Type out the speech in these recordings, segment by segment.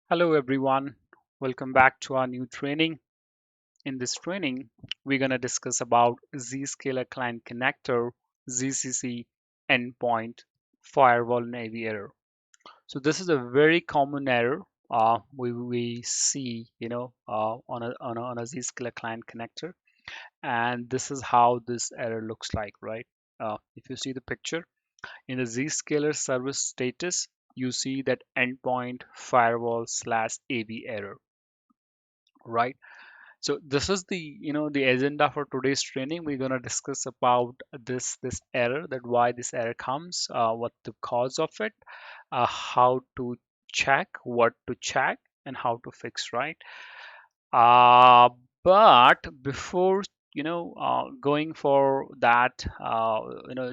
Hello everyone, welcome back to our new training. In this training, we're going to discuss about Zscaler Client Connector, ZCC Endpoint Firewall and AV error. So this is a very common error we see, on a Zscaler Client Connector, and this is how this error looks like, right? If you see the picture in the Zscaler service status, you see that endpoint firewall slash AV error, right? So this is the agenda for today's training. We're going to discuss about this error, that why this error comes, what the cause of it, how to check, what to check, and how to fix, right? uh, but before going for that,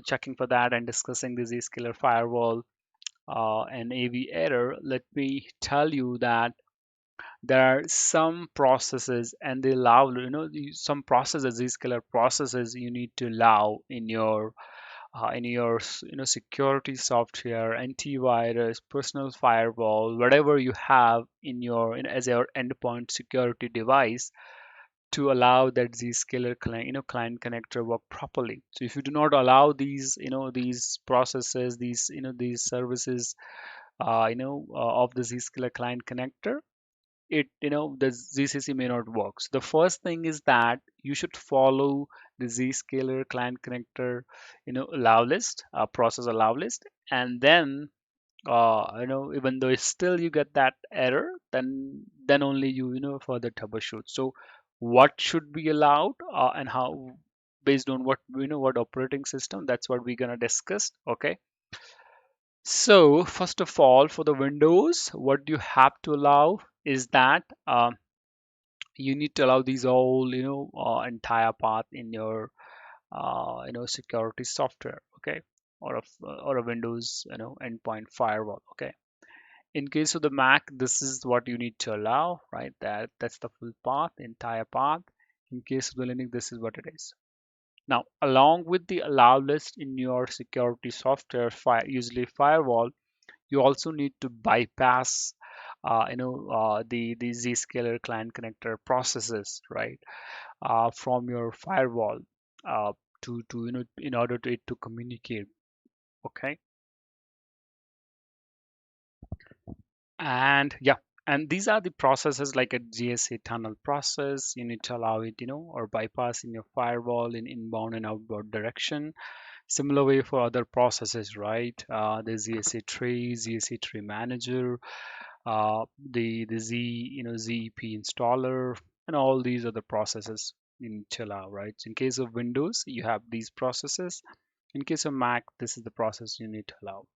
checking for that and discussing the Zscaler firewall and AV error, let me tell you that there are some processes and they allow, some processes, these killer processes you need to allow in your security software, antivirus, personal firewall, whatever you have as your endpoint security device, to allow that Zscaler client connector work properly. So if you do not allow these processes, these services, of the Zscaler client connector, the ZCC may not work. So the first thing is that you should follow the Zscaler client connector, allow list, process allow list, and then even though it's still you get that error, then only further troubleshoot. So what should be allowed, and how, based on what operating system, that's what we're gonna discuss. Okay. So first of all, for the Windows, what you have to allow is that you need to allow these all entire path in your security software. Okay, or a Windows endpoint firewall. Okay, in case of the Mac, this is what you need to allow, right? That's the full path, entire path. In case of the Linux, this is what it is. Now, along with the allow list in your security software, usually firewall, you also need to bypass the Zscaler client connector processes, right, from your firewall, to in order to it to communicate. Okay. And yeah, and these are the processes like a GSA tunnel process. You need to allow it, or bypass in your firewall in inbound and outbound direction. Similar way for other processes, right? The ZSA tree, ZSA tree manager, the ZEP installer, and all these other processes you need to allow, right? So in case of Windows, you have these processes. In case of Mac, this is the process you need to allow.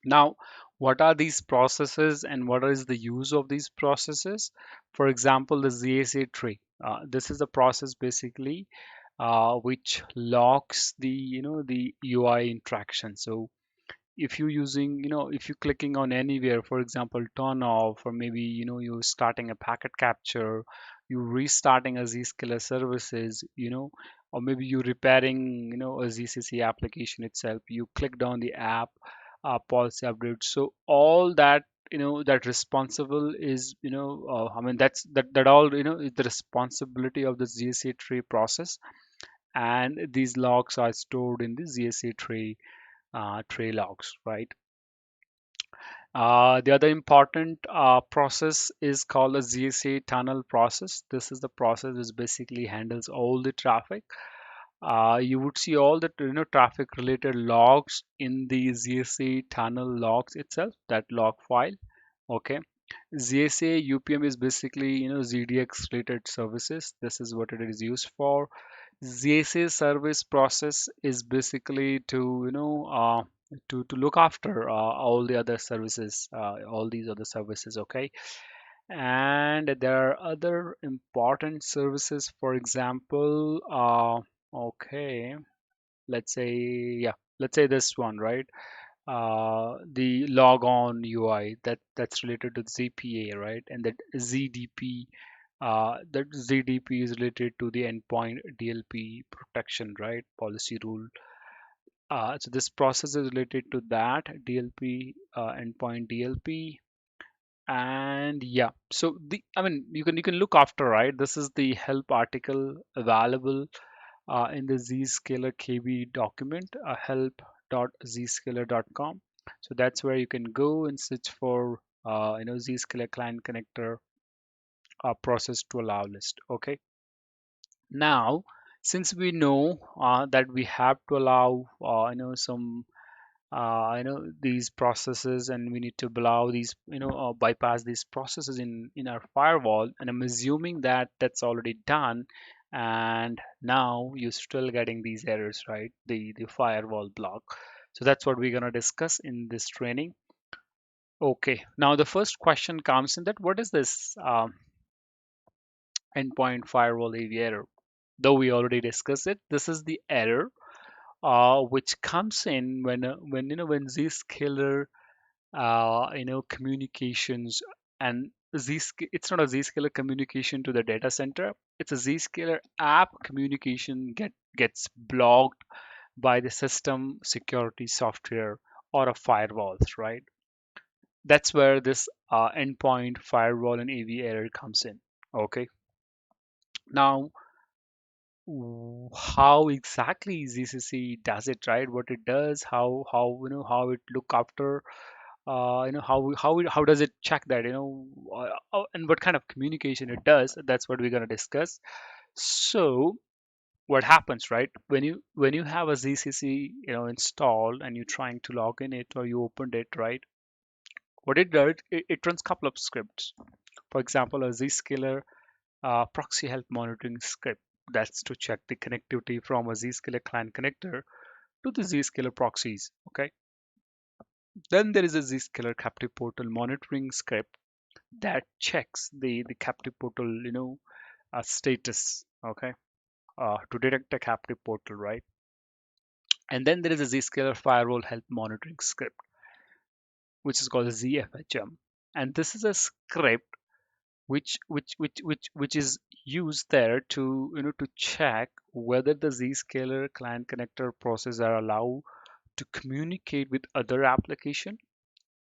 Now, what are these processes and what is the use of these processes? For example, the ZSA tree. This is a process basically which logs the UI interaction. So if you using, if you clicking on anywhere, for example, turn off, or maybe you starting a packet capture, you restarting a Zscaler services, or maybe you repairing, a ZCC application itself, you clicked on the app policy update. So all that, that responsible is, I mean, that all, is the responsibility of the ZSA tree process, and these logs are stored in the ZSA tray logs, right? The other important process is called a ZSA tunnel process. This is the process which basically handles all the traffic. You would see all the traffic related logs in the ZSA tunnel logs itself, that log file. Okay. ZSA UPM is basically ZDX related services. This is what it is used for. ZSA service process is basically to to look after all the other services, all these other services. Okay, and there are other important services. For example, okay, let's say, yeah, let's say this one, right? The logon UI, that's related to ZPA, right? And that ZDP, that ZDP is related to the endpoint DLP protection, right? Policy rule. So this process is related to that DLP, endpoint DLP. And yeah, so the I mean you can look after, right? This is the help article available in the Zscaler KB document, help.zscaler.com. So that's where you can go and search for Zscaler client connector process to allow list. Okay. Now, since we know that we have to allow some these processes, and we need to allow these bypass these processes in our firewall, and I'm assuming that that's already done, and now you're still getting these errors, right? The firewall block. So that's what we're going to discuss in this training. Okay, now the first question comes in, that what is this endpoint firewall AV error? Though we already discussed it, this is the error which comes in when Zscaler communications, and it's not a Zscaler communication to the data center. It's a Zscaler app communication gets blocked by the system security software or a firewalls, right? That's where this endpoint firewall and AV error comes in. Okay. Now, how exactly ZCC does it, right? What it does, how it look after, how does it check that, and what kind of communication it does. That's what we're going to discuss. So what happens, right, when you have a ZCC installed, and you're trying to log in it, or you opened it, right? What it does, it runs a couple of scripts. For example, a Zscaler proxy health monitoring script, that's to check the connectivity from a Zscaler client connector to the Zscaler proxies. Okay. Then there is a Zscaler captive portal monitoring script that checks the captive portal status. Okay. To detect a captive portal, right? And then there is a Zscaler firewall health monitoring script, which is called a ZFHM. And this is a script which is used there to to check whether the Zscaler client connector process are allowed to communicate with other application,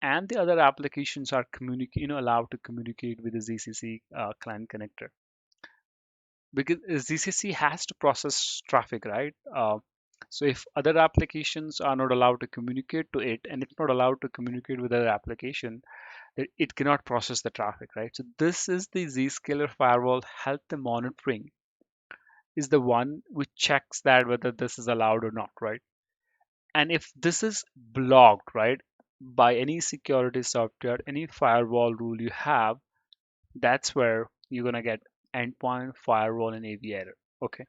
and the other applications are allowed to communicate with the ZCC client connector, because ZCC has to process traffic, right? So if other applications are not allowed to communicate to it, and it's not allowed to communicate with other application, it cannot process the traffic, right? So this is the Zscaler firewall health monitoring, is the one which checks that whether this is allowed or not, right? And if this is blocked, right, by any security software, any firewall rule you have, that's where you're gonna get endpoint firewall and AV error. Okay.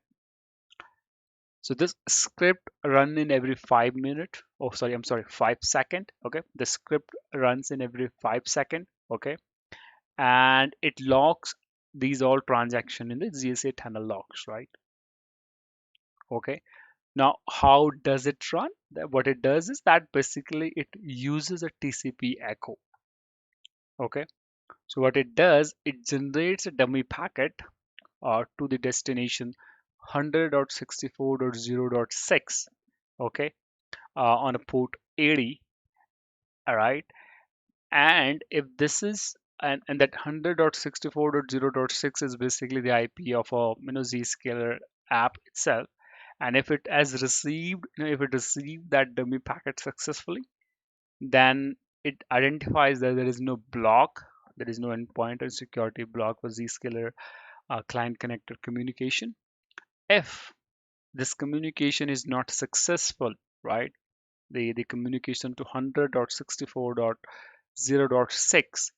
So this script run in every 5 minute. Oh, sorry, I'm sorry, 5 second. Okay. The script runs in every 5 second. Okay. And it logs these all transaction in the GSA tunnel logs, right? Okay. Now, how does it run? What it does is that basically it uses a TCP echo. Okay. So what it does, it generates a dummy packet to the destination 100.64.0.6. Okay. On a port 80. All right. And if this is and that 100.64.0.6 is basically the IP of a Zscaler app itself. And if it has received, if it received that dummy packet successfully, then it identifies that there is no block, there is no endpoint or security block for Zscaler client connector communication. If this communication is not successful, right? The communication to 100.64.0.6,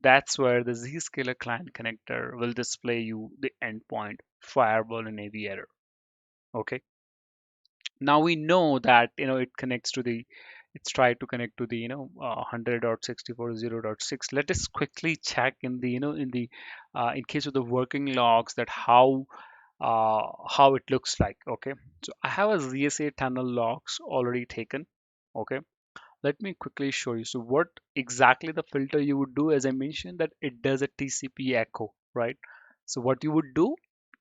that's where the Zscaler client connector will display you the endpoint firewall and AV error. Okay. Now we know that it connects to the it's tried to connect to the 100.64.0.6. Let us quickly check in the in the in case of the working logs, that how it looks like. Okay, so I have a ZSA tunnel logs already taken. Okay, let me quickly show you. So what exactly the filter you would do, as I mentioned, that it does a TCP echo, right? So what you would do,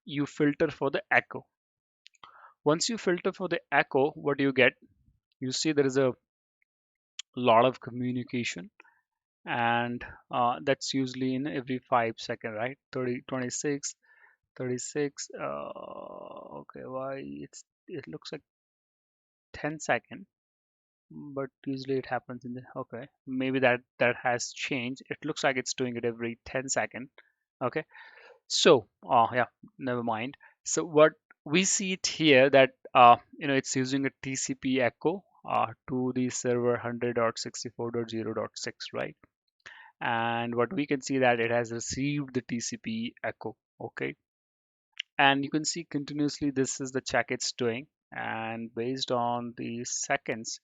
you filter for the echo. Once you filter for the echo, what do you get? You see there is a lot of communication, and that's usually in every 5 second, right? 30, 26, 36. Okay, why it looks like 10 second, but usually it happens in the, okay, maybe that has changed. It looks like it's doing it every 10 second. Okay, so yeah, never mind. So what we see it here that it's using a TCP echo to the server 100.64.0.6, right? And what we can see that it has received the TCP echo. Okay, and you can see continuously this is the check it's doing, and based on the seconds,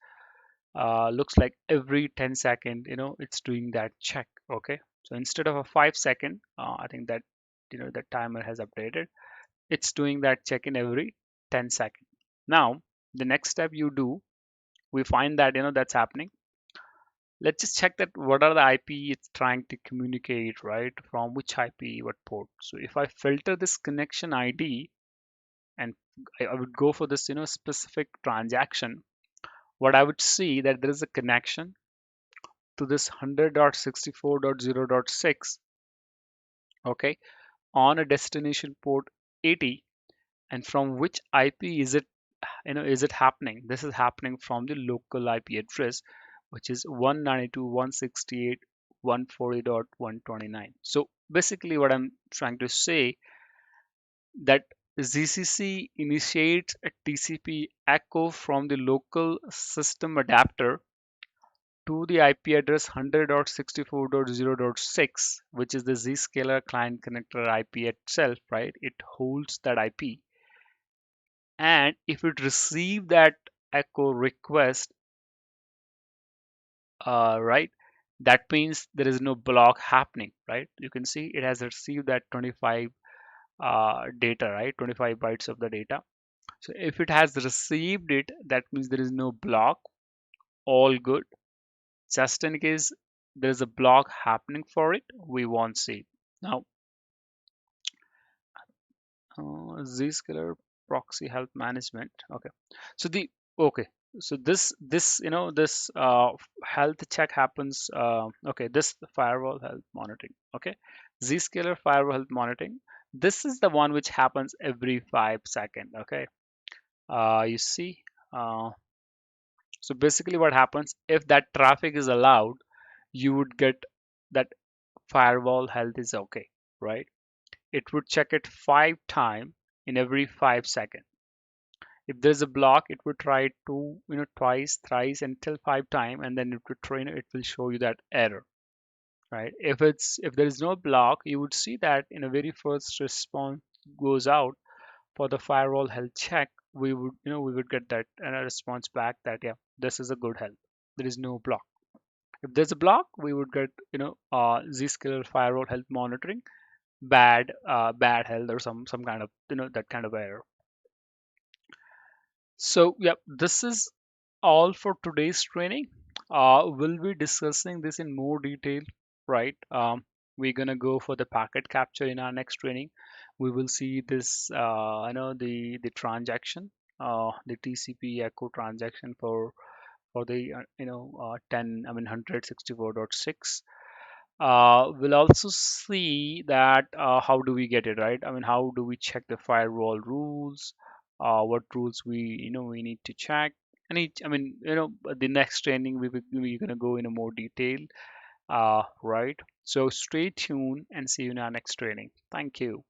looks like every 10 second, it's doing that check. Okay, so instead of a 5 second, I think that the timer has updated. It's doing that check in every 10 second. Now the next step you do, we find that that's happening. Let's just check that what are the IP it's trying to communicate, right? From which IP, what port. So if I filter this connection ID and I would go for this specific transaction, what I would see that there is a connection to this 100.64.0.6, okay, on a destination port 80, and from which IP is it happening? This is happening from the local IP address, which is 192.168.140.129. So basically what I'm trying to say that ZCC initiates a TCP echo from the local system adapter to the IP address 100.64.0.6, which is the Zscaler client connector IP itself, right? It holds that IP. And if it receive that echo request, right, that means there is no block happening, right? You can see it has received that 25 data, right? 25 bytes of the data. So if it has received it, that means there is no block, all good. Just in case there is a block happening for it, we won't see it. Now, Zscaler proxy health management. Okay, so the okay, so this health check happens. Okay, this firewall health monitoring. Okay, Zscaler firewall health monitoring. This is the one which happens every 5 seconds. Okay, you see. Uh, so basically, what happens if that traffic is allowed, you would get that firewall health is okay, right? It would check it 5 times in every 5 seconds. If there's a block, it would try it twice, thrice until 5 times, and then it would train it will show you that error, right? If there is no block, you would see that in a very first response goes out for the firewall health check, we would get that and a response back that yeah, this is a good health. There is no block. If there's a block, we would get Zscaler firewall health monitoring bad health or some kind of that kind of error. So yeah, this is all for today's training. We'll be discussing this in more detail, right? We're gonna go for the packet capture in our next training. We will see this the transaction, the TCP echo transaction for the 10 I mean 164.6. We'll also see that how do we get it right. I mean, how do we check the firewall rules, what rules we need to check. And each, I mean, the next training we're gonna go in a more detail, right? So stay tuned and see you in our next training. Thank you.